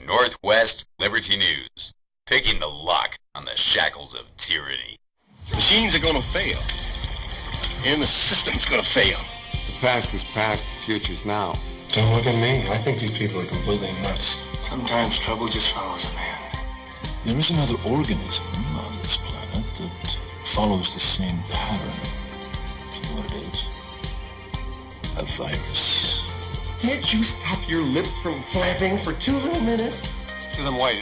Northwest Liberty News, picking the lock on the shackles of tyranny. Machines are gonna fail, and the system's gonna fail. The past is past, the future's now. Don't look at me. I think these people are completely nuts. Sometimes trouble just follows a man. There is another organism on this planet that follows the same pattern. Do you know what it is? A virus. Can't you stop your lips from flapping for 2 little minutes? It's because I'm white.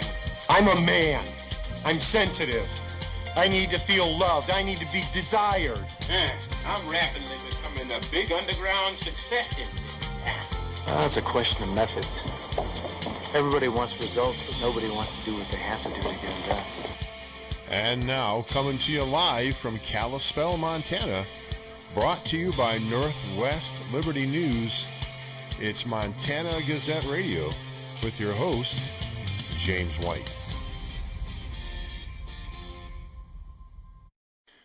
I'm a man. I'm sensitive. I need to feel loved. I need to be desired. I'm rapidly becoming a big underground success in this town. It's a question of methods. Everybody wants results, but nobody wants to do what they have to do to get them done. And now, coming to you live from Kalispell, Montana, brought to you by Northwest Liberty News, it's Montana Gazette Radio with your host, James White.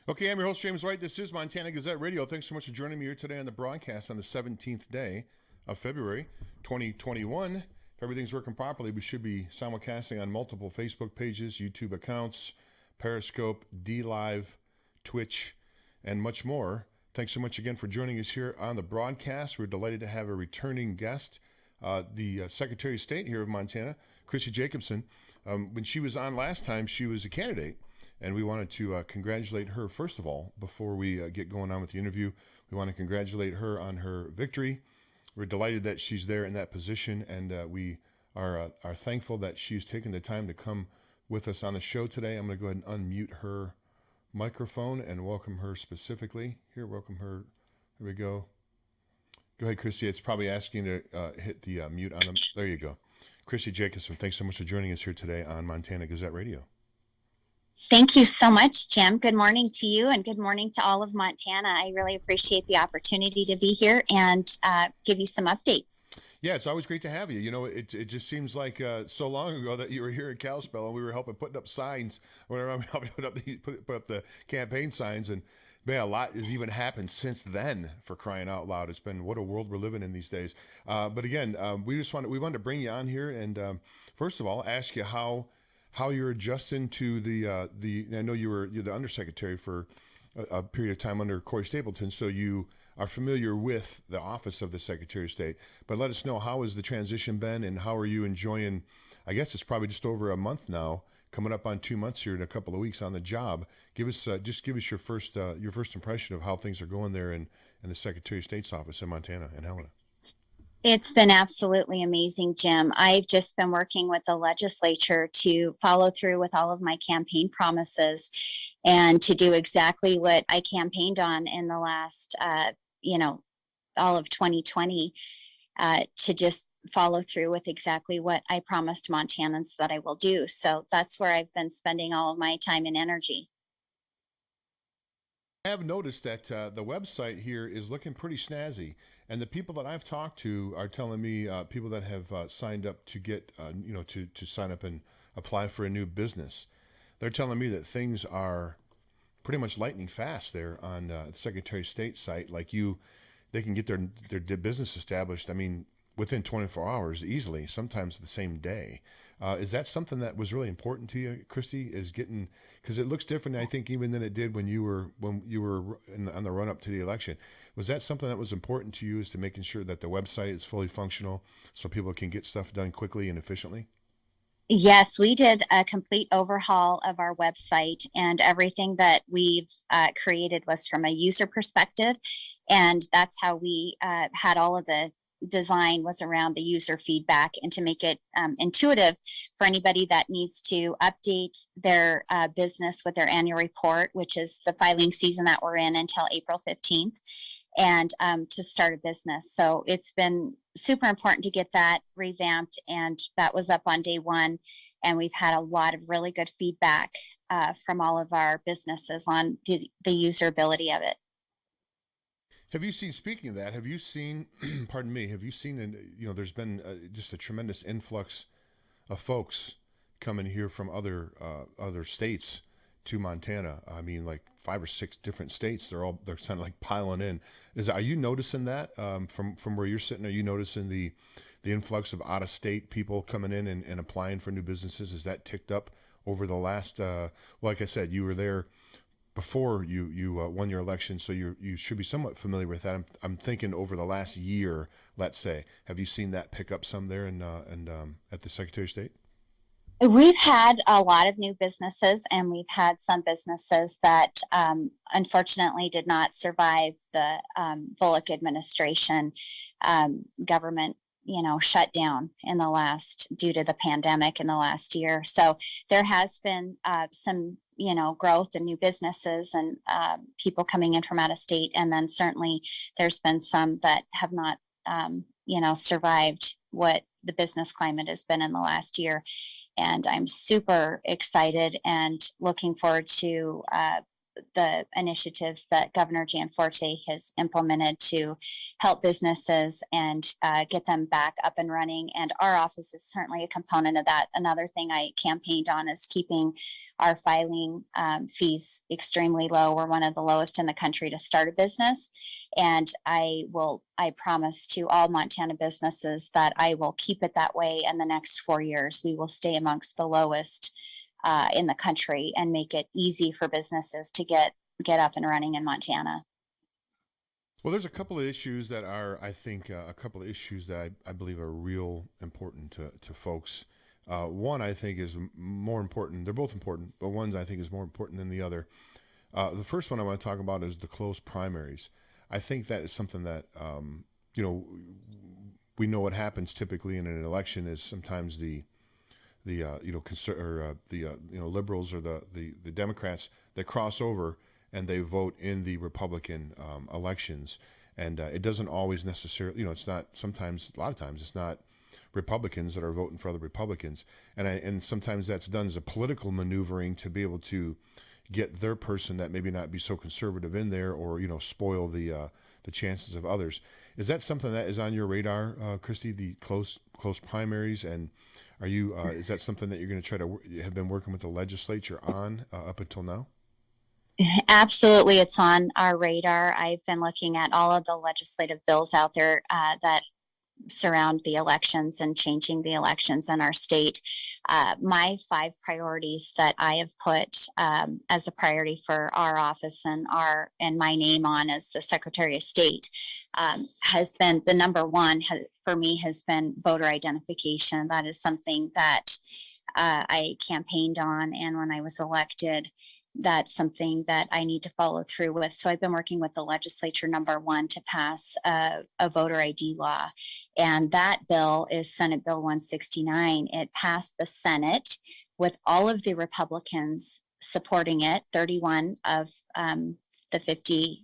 Okay, I'm your host, James White. This is Montana Gazette Radio. Thanks so much for joining me here today on the broadcast on the 17th day of February 2021. If everything's working properly, we should be simulcasting on multiple Facebook pages, YouTube accounts, Periscope, D-Live, Twitch, and much more. Thanks so much again for joining us here on the broadcast. We're delighted to have a returning guest, the Secretary of State here of Montana, Christi Jacobsen. When she was on last time, she was a candidate, and we wanted to congratulate her, first of all, before we get going on with the interview. We want to congratulate her on her victory. We're delighted that she's there in that position, and we are thankful that she's taken the time to come with us on the show today. I'm going to go ahead and unmute her microphone and welcome her specifically. Here, welcome her. Here we go. Go ahead, Christi. It's probably asking you to hit the mute on them. There you go. Christi Jacobsen, thanks so much for joining us here today on Montana Gazette Radio. Thank you so much, Jim. Good morning to you and good morning to all of Montana. I really appreciate the opportunity to be here and give you some updates. Yeah, it's always great to have you. You know, it just seems like so long ago that you were here in Kalispell and we were helping putting up signs. Whenever I'm helping put up the campaign signs, and man, a lot has even happened since then. For crying out loud, it's been what a world we're living in these days. But again, we wanted to bring you on here and first of all ask you how you're adjusting to the. I know you're the undersecretary for a period of time under Corey Stapleton, so you are familiar with the office of the Secretary of State. But let us know, how has the transition been, and how are you enjoying? I guess it's probably just over a month now, coming up on 2 months here in a couple of weeks on the job. Give us your first impression of how things are going there in the Secretary of State's office in Montana and Helena. It's been absolutely amazing, Jim. I've just been working with the legislature to follow through with all of my campaign promises and to do exactly what I campaigned on in the last, all of 2020, to just follow through with exactly what I promised Montanans that I will do. So that's where I've been spending all of my time and energy. I have noticed that the website here is looking pretty snazzy, and the people that I've talked to are telling me, people that have signed up to get, to sign up and apply for a new business, they're telling me that things are pretty much lightning fast there on the Secretary of State site. Like they can get their business established, I mean, within 24 hours easily, sometimes the same day. Is that something that was really important to you, Christi, is getting, because it looks different, I think, even than it did when you were on the run up to the election. Was that something that was important to you, is to making sure that the website is fully functional so people can get stuff done quickly and efficiently? Yes, we did a complete overhaul of our website, and everything that we've created was from a user perspective. And that's how we had all of the design was around the user feedback, and to make it intuitive for anybody that needs to update their business with their annual report, which is the filing season that we're in until April 15th, and to start a business. So it's been super important to get that revamped, and that was up on day one. And we've had a lot of really good feedback from all of our businesses on the usability of it. Have you seen, speaking of that, pardon me, have you seen, there's been just a tremendous influx of folks coming here from other states to Montana. I mean, like 5 or 6 different states. They're kind of like piling in. Are you noticing that from where you're sitting? Are you noticing the the influx of out-of-state people coming in and applying for new businesses, has that ticked up over the last, like I said, you were there before you won your election, so you should be somewhat familiar with that. I'm thinking over the last year, let's say, have you seen that pick up some there at the Secretary of State? We've had a lot of new businesses, and we've had some businesses that unfortunately did not survive the Bullock administration government, shutdown due to the pandemic in the last year. So there has been some, growth and new businesses and people coming in from out of state. And then certainly there's been some that have not, survived what the business climate has been in the last year. And I'm super excited and looking forward to the initiatives that Governor Gianforte has implemented to help businesses and get them back up and running. And our office is certainly a component of that. Another thing I campaigned on is keeping our filing fees extremely low. We're one of the lowest in the country to start a business. And I promise to all Montana businesses that I will keep it that way in the next 4 years. We will stay amongst the lowest in the country and make it easy for businesses to get up and running in Montana. Well, there's a couple of issues that are, I think, I believe are real important to folks. One, I think, is more important. They're both important, but one I think is more important than the other. The first one I want to talk about is the close primaries. I think that is something that, we know what happens typically in an election is sometimes the liberals or the Democrats, they cross over and they vote in the Republican elections, and it doesn't always necessarily, it's not. Sometimes, a lot of times, it's not Republicans that are voting for other Republicans, and sometimes that's done as a political maneuvering to be able to get their person that maybe not be so conservative in there, or spoil the chances of others. Is that something that is on your radar, Christi? The close primaries, and are you? Is that something that you're going to try to have been working with the legislature on up until now? Absolutely, it's on our radar. I've been looking at all of the legislative bills out there that surround the elections and changing the elections in our state. My 5 priorities that I have put as a priority for our office and my name on as the Secretary of State has been the number one for me has been voter identification. That is something that I campaigned on, and when I was elected, that's something that I need to follow through with. So I've been working with the legislature, number one, to pass a voter ID law. And that bill is Senate Bill 169. It passed the Senate with all of the Republicans supporting it, 31 of the 50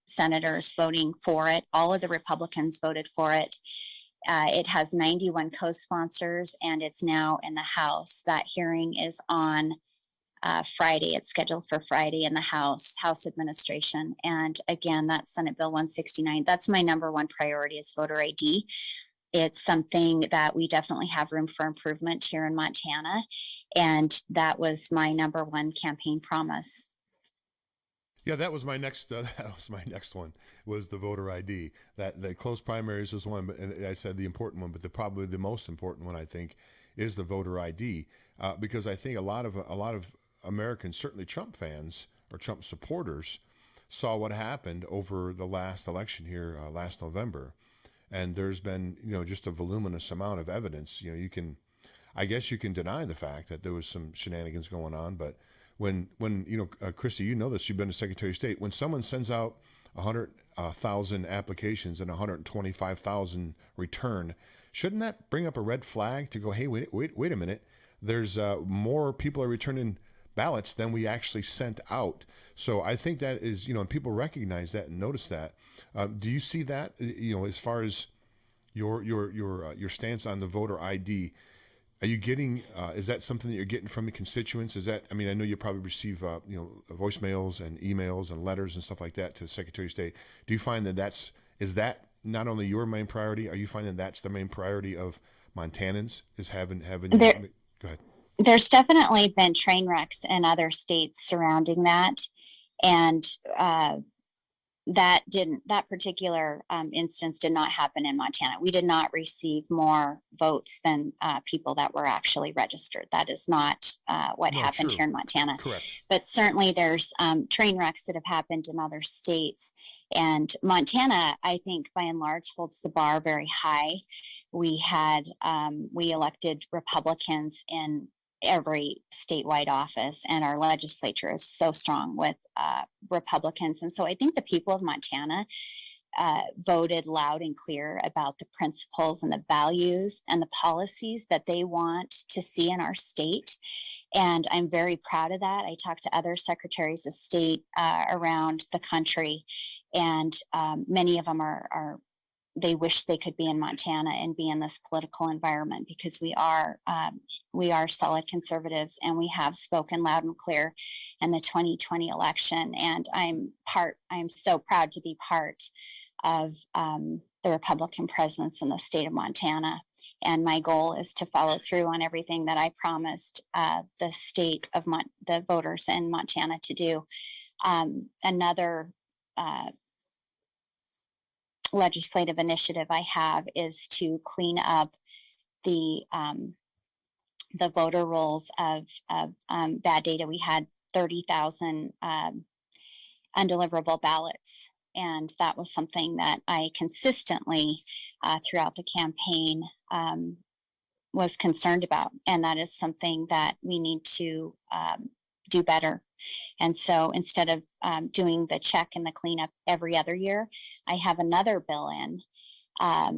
senators voting for it. All of the Republicans voted for it. It has 91 co-sponsors, and it's now in the House. That hearing is on Friday. It's scheduled for Friday in the House administration. And again, that's Senate Bill 169. That's my number one priority is voter ID. It's something that we definitely have room for improvement here in Montana. And that was my number one campaign promise. Yeah, that was my next. One was the voter ID. That the close primaries is one, and I said the important one, but probably the most important one I think is the voter ID, because I think a lot of Americans, certainly Trump fans or Trump supporters, saw what happened over the last election here last November, and there's been just a voluminous amount of evidence. I guess you can deny the fact that there was some shenanigans going on, but when Christi, this, you've been a Secretary of State. When someone sends out 100,000 applications and 125,000 return, shouldn't that bring up a red flag to go, hey, wait a minute? There's more people are returning ballots than we actually sent out. So I think that is, and people recognize that and notice that. Do you see that, as far as your stance on the voter ID? Are you getting? Is that something that you're getting from the constituents? Is that? I mean, I know you probably receive voicemails and emails and letters and stuff like that to the Secretary of State. Do you find that is that not only your main priority? Are you finding that's the main priority of Montanans? Is having? Go ahead. There's definitely been train wrecks in other states surrounding that, and that particular instance did not happen in Montana. We did not receive more votes than people that were actually registered. That is not what happened here in Montana. Correct. But certainly there's train wrecks that have happened in other states. And Montana, I think by and large, holds the bar very high. We elected Republicans in every statewide office, and our legislature is so strong with Republicans. And so I think the people of Montana voted loud and clear about the principles and the values and the policies that they want to see in our state. And I'm very proud of that. I talked to other secretaries of state around the country, and many of them they wish they could be in Montana and be in this political environment, because we are solid conservatives, and we have spoken loud and clear in the 2020 election. And I'm so proud to be part of the Republican presence in the state of Montana. And my goal is to follow through on everything that I promised the state of the voters in Montana to do. Another legislative initiative I have is to clean up the voter rolls of bad data. We had 30,000 undeliverable ballots, and that was something that I consistently throughout the campaign was concerned about, and that is something that we need to do better. And so instead of doing the check and the cleanup every other year, I have another bill in.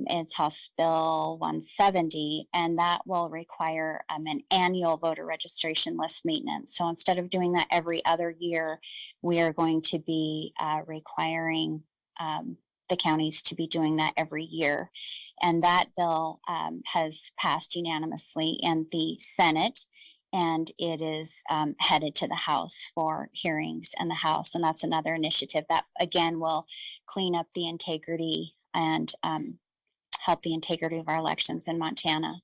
It's House Bill 170, and that will require an annual voter registration list maintenance. So instead of doing that every other year, we are going to be requiring the counties to be doing that every year. And that bill has passed unanimously in the Senate, and it is headed to the House for hearings in the House. And that's another initiative that, again, will clean up the integrity and help the integrity of our elections in Montana.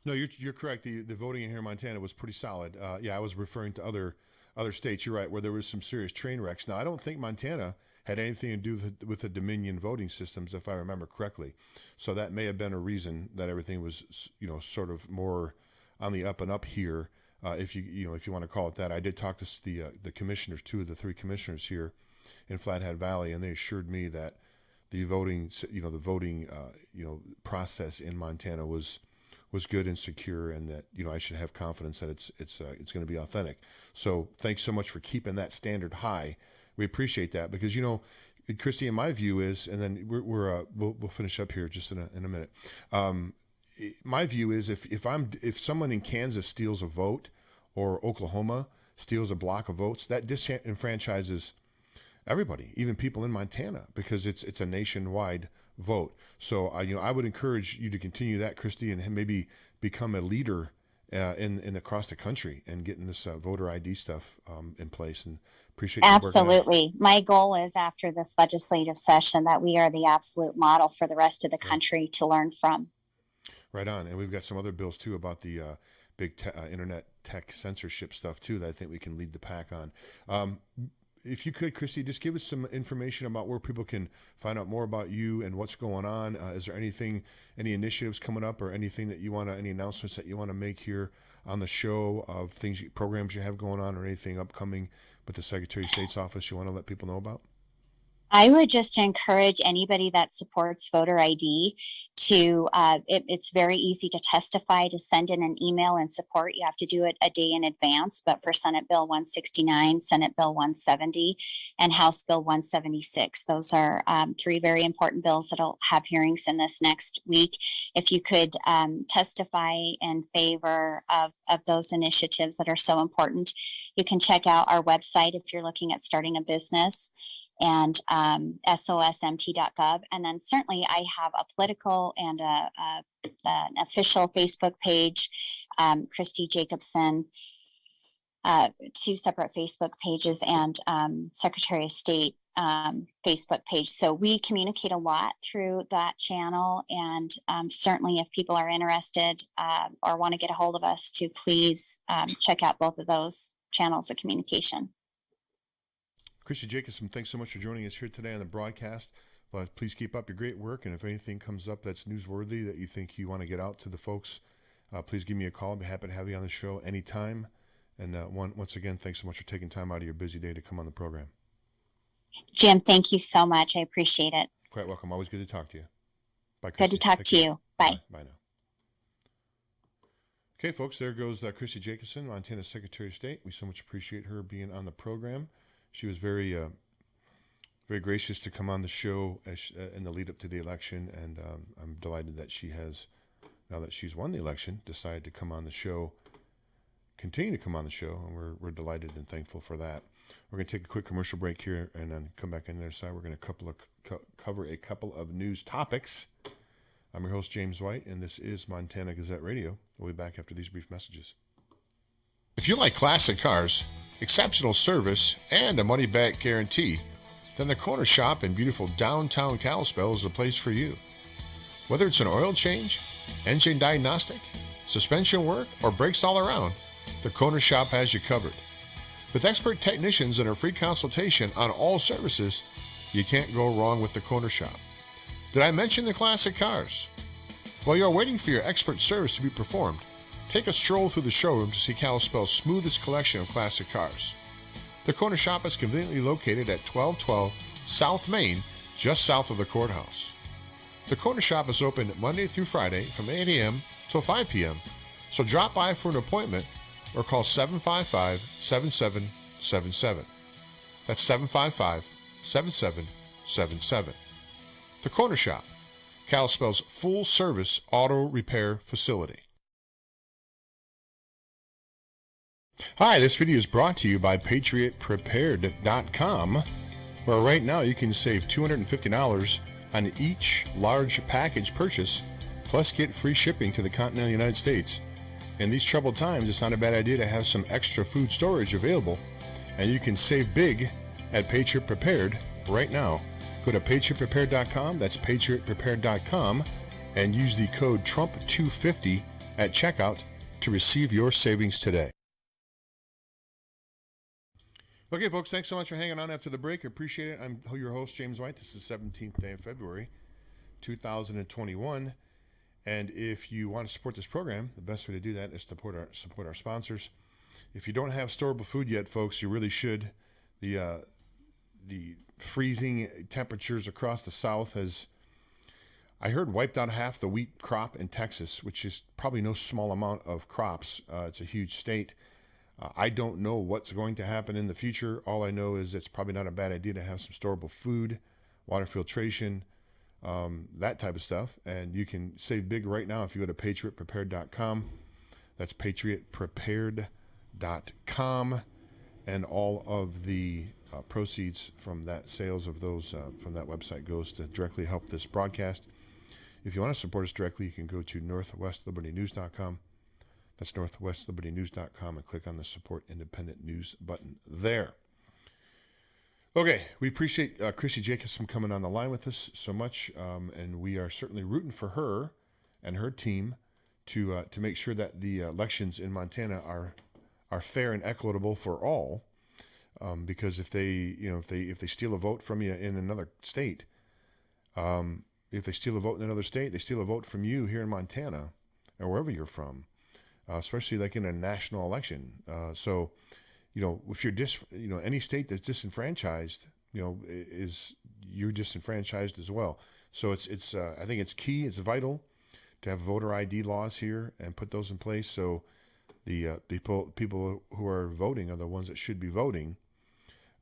No, you're correct. The voting in here in Montana was pretty solid. I was referring to other states. You're right, where there was some serious train wrecks. Now, I don't think Montana had anything to do with the Dominion voting systems, if I remember correctly. So that may have been a reason that everything was, sort of more on the up and up here, if you want to call it that. I did talk to the commissioners, two of the three commissioners here in Flathead Valley, and they assured me that the voting process in Montana was good and secure, and that I should have confidence that it's going to be authentic. So thanks so much for keeping that standard high. We appreciate that, because Christi, in my view is, and then we'll finish up here just in a minute. My view is if someone in Kansas steals a vote, or Oklahoma steals a block of votes, that disenfranchises everybody, even people in Montana, because it's a nationwide vote. So I would encourage you to continue that, Christi, and maybe become a leader in across the country and getting this voter ID stuff in place. And appreciate you absolutely. My goal is, after this legislative session, that we are the absolute model for the rest of the country to learn from. Right on. And we've got some other bills too about the big internet tech censorship stuff too that I think we can lead the pack on. If you could, Christi, just give us some information about where people can find out more about you and what's going on. Is there any initiatives coming up, or anything that any announcements that you want to make here on the show, of programs you have going on, or anything upcoming with the Secretary of State's office you want to let people know about? I would just encourage anybody that supports voter ID to, it's very easy to testify, to send in an email in support. You have to do it a day in advance, but for Senate Bill 169, Senate Bill 170, and House Bill 176, those are three very important bills that'll have hearings in this next week. If you could testify in favor of those initiatives that are so important, you can check out our website if you're looking at starting a business, and sosmt.gov. And then certainly I have a political and an official Facebook page, Christi Jacobsen, two separate Facebook pages, and Secretary of State Facebook page. So we communicate a lot through that channel, and certainly if people are interested or want to get a hold of us, to please check out both of those channels of communication. Christi Jacobsen, thanks so much for joining us here today on the broadcast. Please keep up your great work, and if anything comes up that's newsworthy that you think you want to get out to the folks, please give me a call. I'll be happy to have you on the show anytime. And once again, thanks so much for taking time out of your busy day to come on the program. Jim, thank you so much. I appreciate it. Quite welcome. Always good to talk to you. Bye, Good to talk to you. Bye. Bye now. Okay, folks, there goes Christi Jacobsen, Montana Secretary of State. We so much appreciate her being on the program. She was very gracious to come on the show in the lead up to the election, and I'm delighted that she has, now that she's won the election, decided to come on the show, continue to come on the show, and we're delighted and thankful for that. We're going to take a quick commercial break here and then come back on the other side. We're going to cover a couple of news topics. I'm your host, James White, and this is Montana Gazette Radio. We'll be back after these brief messages. If you like classic cars, exceptional service, and a money-back guarantee, then the Corner Shop in beautiful downtown Kalispell is the place for you. Whether it's an oil change, engine diagnostic, suspension work, or brakes all around, the Corner Shop has you covered. With expert technicians and a free consultation on all services, you can't go wrong with the Corner Shop. Did I mention the classic cars? While you're waiting for your expert service to be performed, take a stroll through the showroom to see Kalispell's smoothest collection of classic cars. The Corner Shop is conveniently located at 1212 South Main, just south of the courthouse. The Corner Shop is open Monday through Friday from 8 a.m. till 5 p.m., so drop by for an appointment or call 755-7777. That's 755-7777. The Corner Shop, Kalispell's full-service auto repair facility. Hi, this video is brought to you by PatriotPrepared.com, where right now you can save $250 on each large package purchase, plus get free shipping to the continental United States. In these troubled times, it's not a bad idea to have some extra food storage available, and you can save big at Patriot Prepared right now. Go to PatriotPrepared.com, that's PatriotPrepared.com, and use the code TRUMP250 at checkout to receive your savings today. Okay, folks, thanks so much for hanging on after the break. I appreciate it. I'm your host, James White. This is the 17th day of February, 2021. And if you want to support this program, the best way to do that is to support our sponsors. If you don't have storable food yet, folks, you really should. The freezing temperatures across the South has, I heard, wiped out half the wheat crop in Texas, which is probably no small amount of crops. It's a huge state. I don't know what's going to happen in the future. All I know is it's probably not a bad idea to have some storable food, water filtration, that type of stuff. And you can save big right now if you go to PatriotPrepared.com. That's PatriotPrepared.com. And all of the proceeds from that sales of those from that website goes to directly help this broadcast. If you want to support us directly, you can go to northwestlibertynews.com. That's northwestlibertynews.com, and click on the Support Independent News button there. Okay, we appreciate Christi Jacobsen coming on the line with us so much, and we are certainly rooting for her and her team to make sure that the elections in Montana are fair and equitable for all. Because if they steal a vote from you in another state, if they steal a vote in another state, they steal a vote from you here in Montana or wherever you're from. Especially like in a national election. So, if you're any state that's disenfranchised, you're disenfranchised as well. So it's I think it's key, it's vital to have voter ID laws here and put those in place. So the people who are voting are the ones that should be voting.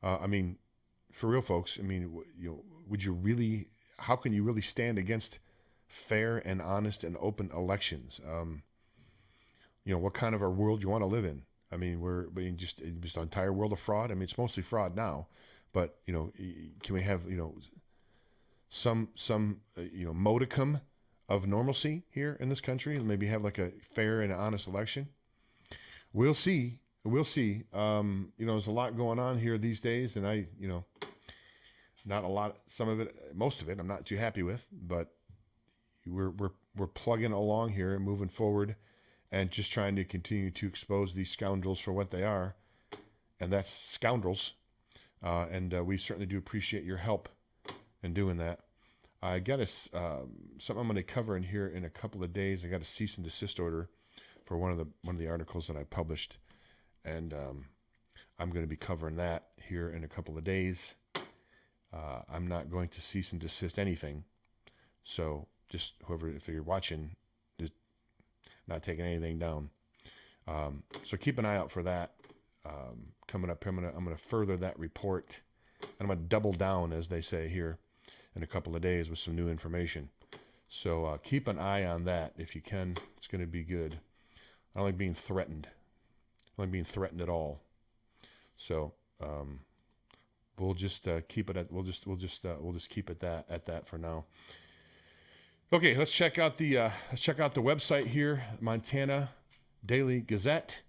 For real, folks. Would you really? How can you really stand against fair and honest and open elections? What kind of a world you want to live in? We're just an entire world of fraud. It's mostly fraud now, but can we have some modicum of normalcy here in this country? Maybe have like a fair and honest election. We'll see. There's a lot going on here these days, and not a lot. Most of it, I'm not too happy with, but we're plugging along here and moving forward. And just trying to continue to expose these scoundrels for what they are, and that's scoundrels. and we certainly do appreciate your help in doing that. I got something I'm going to cover in here in a couple of days. I got a cease and desist order for one of the articles that I published, and I'm going to be covering that here in a couple of days. I'm not going to cease and desist anything, so just if you're watching, just not taking anything down. So keep an eye out for that. Coming up here, I'm going to further that report, and I'm going to double down, as they say here, in a couple of days with some new information. So keep an eye on that if you can. It's going to be good. I don't like being threatened. I don't like being threatened at all. So we'll just keep it at we'll just keep it at that for now. Okay, let's check out the website here, Montana Daily Gazette.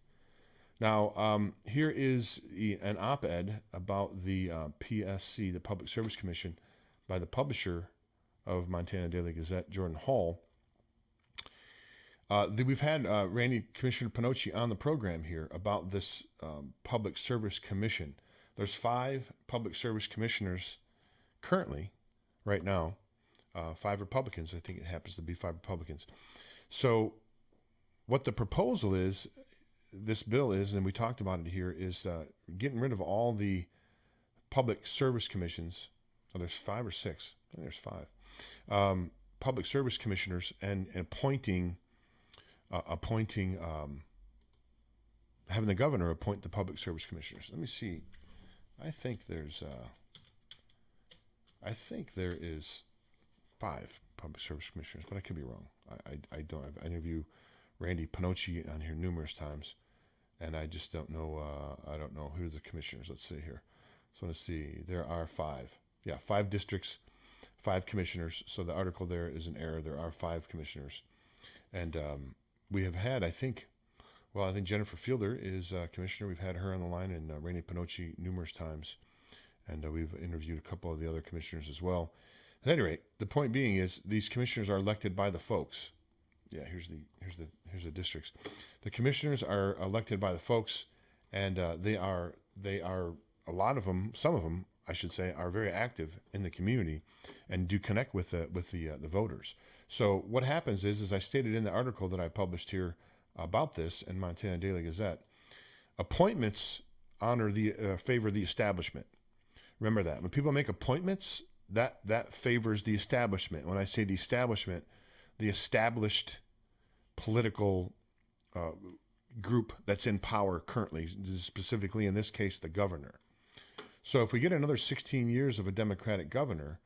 Now, here is an op-ed about the PSC, the Public Service Commission, by the publisher of Montana Daily Gazette, Jordan Hall. We've had Commissioner Pinocci on the program here about this Public Service Commission. There's 5 Public Service Commissioners currently, right now, 5 Republicans. I think it happens to be 5 Republicans. So what the proposal is, this bill is, and we talked about it here, is getting rid of all the Public Service Commissions. Oh, there's 5 or 6. I think there's 5. Public Service Commissioners, and appointing having the governor appoint the Public Service Commissioners. Let me see. I think there is 5 Public Service Commissioners, but I could be wrong. I don't. I interview Randy Pinocci on here numerous times, and I just don't know. I don't know who the commissioners. Let's see here. So let's see. There are 5. Yeah, 5 districts, 5 commissioners. So the article there is an error. There are 5 commissioners, and we have had, I think Jennifer Fielder is commissioner. We've had her on the line, and Randy Pinocci numerous times, and we've interviewed a couple of the other commissioners as well. At any rate, the point being is these commissioners are elected by the folks. Yeah, here's the districts. The commissioners are elected by the folks, and they are a lot of them, some of them, I should say, are very active in the community and do connect with the voters. So what happens is, as I stated in the article that I published here about this in Montana Daily Gazette, appointments honor favor the establishment. Remember that. When people make appointments, that favors the establishment. When I say the establishment, the established political group that's in power currently, specifically in this case, the governor. So if we get another 16 years of a Democratic governor,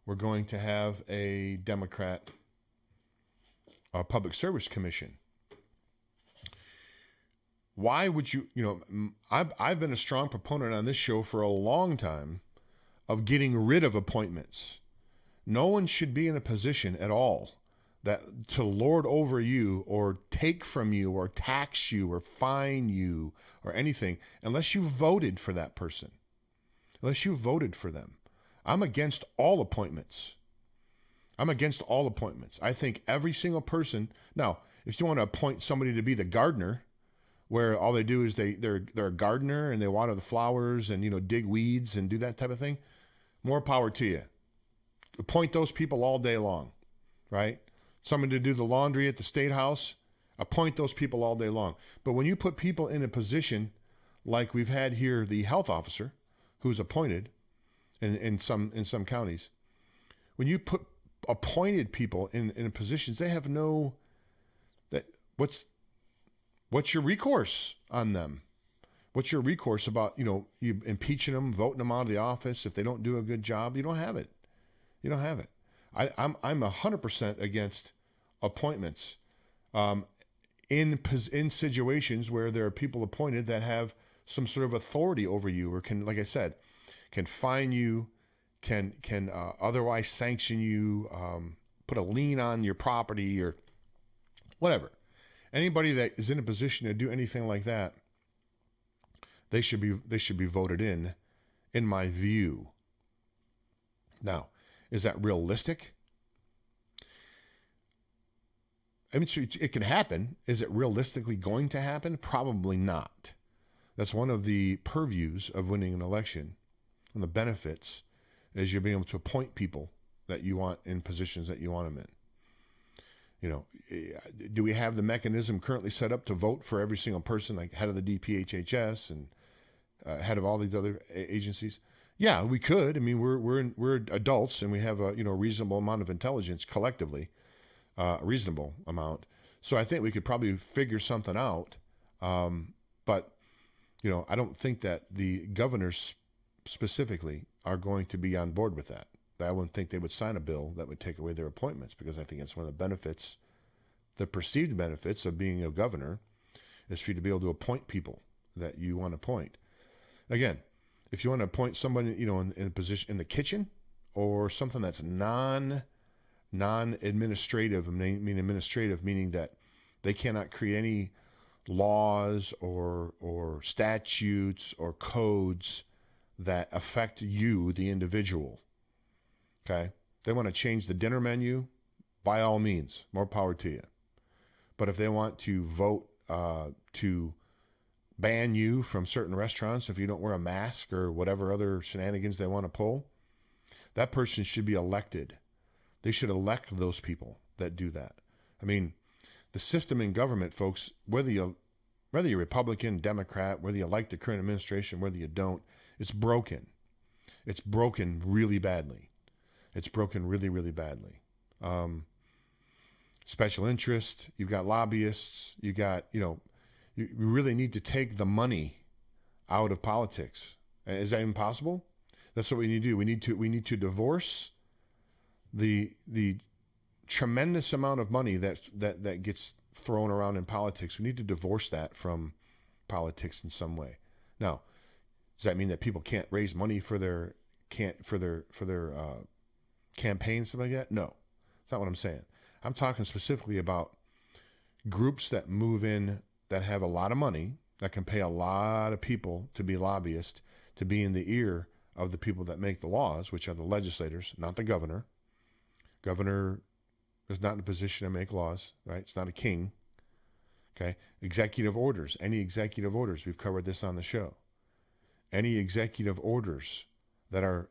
we're going to have a Democrat Public Service Commission. Why would you, I've been a strong proponent on this show for a long time of getting rid of appointments. No one should be in a position at all that to lord over you or take from you or tax you or fine you or anything unless you voted for that person, unless you voted for them. I'm against all appointments. I think every single person. Now, if you want to appoint somebody to be the gardener, where all they do is they're a gardener and they water the flowers and dig weeds and do that type of thing, more power to you. Appoint those people all day long, right? Someone to do the laundry at the State House, appoint those people all day long. But when you put people in a position like we've had here, the health officer who's appointed in some counties, when you put appointed people in positions, they have what's your recourse on them? What's your recourse about, you impeaching them, voting them out of the office if they don't do a good job? You don't have it. I'm 100% against appointments in situations where there are people appointed that have some sort of authority over you, or can, like I said, can fine you, can otherwise sanction you, put a lien on your property or whatever. Anybody that is in a position to do anything like that, they should be voted in my view. Now, is that realistic? I mean, it can happen. Is it realistically going to happen? Probably not. That's one of the purviews of winning an election, one of the benefits is you'll be able to appoint people that you want in positions that you want them in. You know, do we have the mechanism currently set up to vote for every single person, like head of the DPHHS and head of all these other agencies? Yeah, we could. I mean, we're adults and we have a reasonable amount of intelligence collectively, a reasonable amount. So I think we could probably figure something out. But I don't think that the governors specifically are going to be on board with that. I wouldn't think they would sign a bill that would take away their appointments, because I think it's one of the benefits, the perceived benefits of being a governor, is for you to be able to appoint people that you want to appoint. Again, if you want to appoint somebody, in a position in the kitchen or something that's non-administrative, meaning that they cannot create any laws or statutes or codes that affect you, the individual. Okay, they want to change the dinner menu, by all means, more power to you. But if they want to vote to ban you from certain restaurants if you don't wear a mask or whatever other shenanigans they want to pull, that person should be elected. They should elect those people that do that. I mean, the system in government, folks, whether you're Republican, Democrat, whether you like the current administration, whether you don't, it's broken. It's broken really badly. It's broken really, really badly. Special interest, you've got lobbyists, you really need to take the money out of politics. Is that even possible? That's what we need to do. We need to divorce the tremendous amount of money that gets thrown around in politics. We need to divorce that from politics in some way. Now, does that mean that people can't raise money for their campaigns, stuff like that? No, that's not what I'm saying. I'm talking specifically about groups that move in that have a lot of money, that can pay a lot of people to be lobbyists, to be in the ear of the people that make the laws, which are the legislators, not the governor. Governor is not in a position to make laws, right? It's not a king. Okay. Executive orders, any executive orders. We've covered this on the show. Any executive orders that are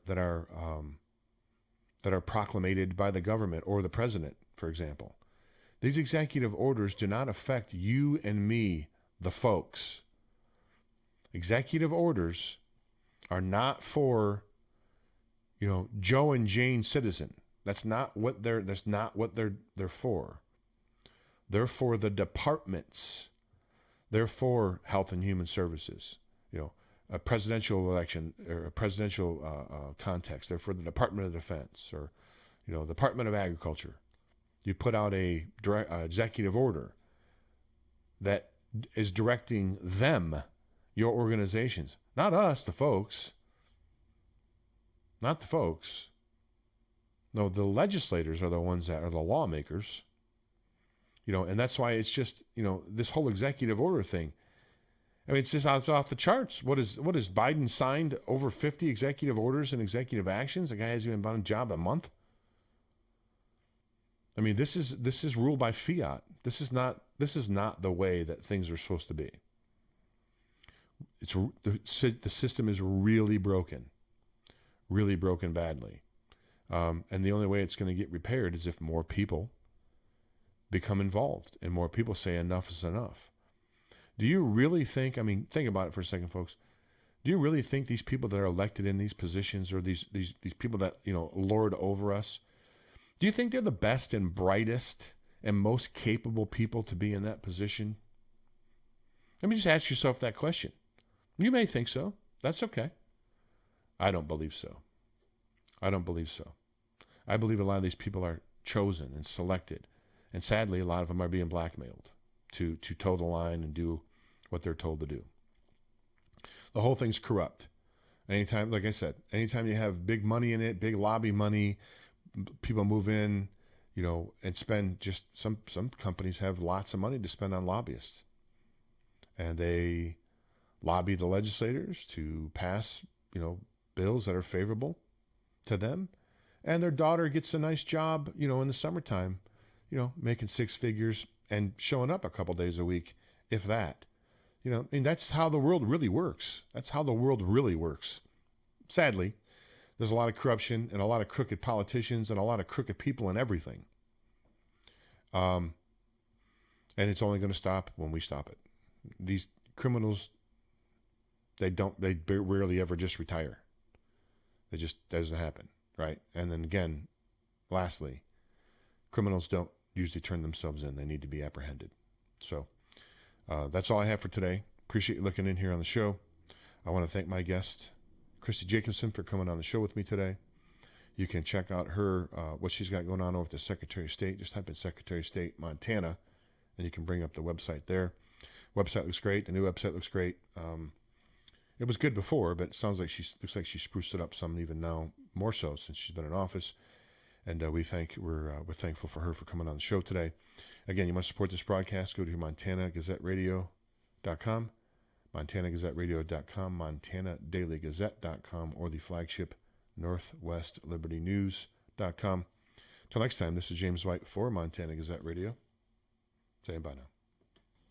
proclamated by the government or the president, for example. These executive orders do not affect you and me, the folks. Executive orders are not for, Joe and Jane citizen. That's not what they're for. They're for the departments. They're for Health and Human Services. A presidential election or a presidential context. They're for the Department of Defense or, Department of Agriculture. You put out a executive order that is directing them, your organizations, not us, the folks. Not the folks. No, the legislators are the ones that are the lawmakers. And that's why it's just, this whole executive order thing. I mean, it's just off the charts. What is Biden signed over 50 executive orders and executive actions? The guy hasn't even been on a job a month. I mean, this is ruled by fiat. This is not the way that things are supposed to be. The system is really broken badly. And the only way it's going to get repaired is if more people become involved and more people say enough is enough. Do you really think, think about it for a second, folks. Do you really think these people that are elected in these positions or these people that, lord over us, do you think they're the best and brightest and most capable people to be in that position? Let me just ask yourself that question. You may think so. That's okay. I don't believe so. I believe a lot of these people are chosen and selected. And sadly, a lot of them are being blackmailed to toe the line and do what they're told to do. The whole thing's corrupt. Anytime, like I said, anytime you have big money in it, big lobby money, people move in, and spend just some companies have lots of money to spend on lobbyists. And they lobby the legislators to pass, bills that are favorable to them. And their daughter gets a nice job, in the summertime, making six figures and showing up a couple days a week, if that. That's how the world really works. Sadly, there's a lot of corruption and a lot of crooked politicians and a lot of crooked people and everything. And it's only going to stop when we stop it. These criminals, they rarely ever just retire. It just doesn't happen, right? And then again, lastly, criminals don't usually turn themselves in. They need to be apprehended. So that's all I have for today. Appreciate you looking in here on the show. I want to thank my guest, Christi Jacobsen, for coming on the show with me today. You can check out her, what she's got going on over at the Secretary of State. Just type in Secretary of State, Montana, and you can bring up the website there. Website looks great. The new website looks great. It was good before, but it sounds like looks like she spruced it up some even now, more so since she's been in office. And we're thankful for her for coming on the show today. Again, you want to support this broadcast, go to MontanaGazetteRadio.com, MontanaGazetteRadio.com, MontanaDailyGazette.com, or the flagship northwestlibertynews.com. Till next time, this is James White for Montana Gazette Radio. Saying bye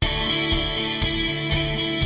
now.